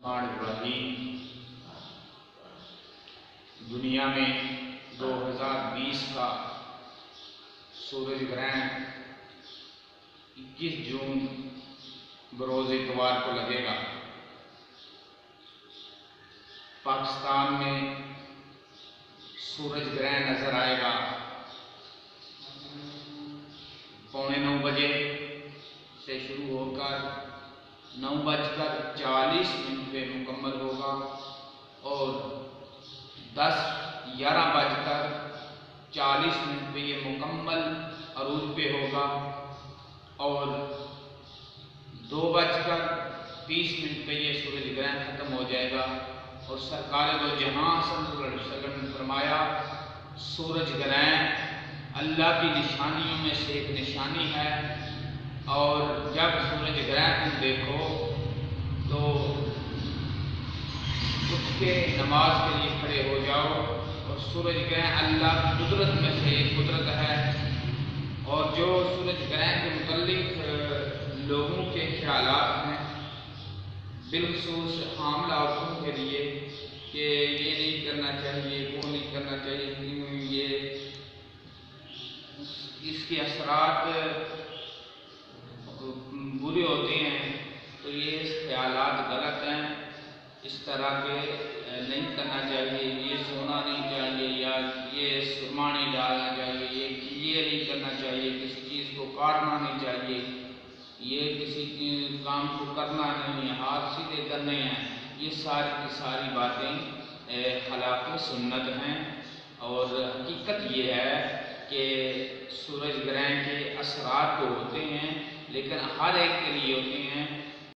الرحیم دنیا میں 2020 کا سورج گرہن 21 جون بروز اتوار کو لگے گا۔ پاکستان میں سورج گرہن نظر آئے گا 9:15 بجے سے شروع ہو کر 9:40 پہ مکمل ہوگا اور 11:40 پہ یہ مکمل عروج پہ ہوگا اور 2:30 پہ یہ سورج گرہن ختم ہو جائے گا۔ اور سرکار دو جہاں صلی اللہ علیہ وسلم نے فرمایا سورج گرہن اللہ کی نشانیوں میں سے ایک نشانی ہے، اور جب سورج گرہن تم دیکھو تو اٹھ کے نماز کے لیے کھڑے ہو جاؤ، اور سورج گرہن اللہ کی قدرت میں سے ایک قدرت ہے۔ اور جو سورج گرہن کے متعلق لوگوں کے خیالات ہیں، بالخصوص حاملہ عورتوں کے لیے کہ یہ نہیں کرنا چاہیے، وہ نہیں کرنا چاہیے، یہ اس کے اثرات برے ہوتے ہیں، تو یہ خیالات غلط ہیں، اس طرح کے نہیں کرنا چاہیے، یہ سونا نہیں چاہیے، یا یہ سرما نہیں ڈالنا چاہیے، یہ نہیں کرنا چاہیے، کسی چیز کو کاٹنا نہیں چاہیے، یہ کسی کام کو کرنا نہیں، ہاتھ سیدھے کرنے ہیں، یہ ساری کی ساری باتیں خلاف سنت ہیں۔ اور حقیقت یہ ہے کہ سورج گرہن کے اثرات تو ہوتے ہیں، لیکن ہر ایک کے لیے ہوتے ہیں۔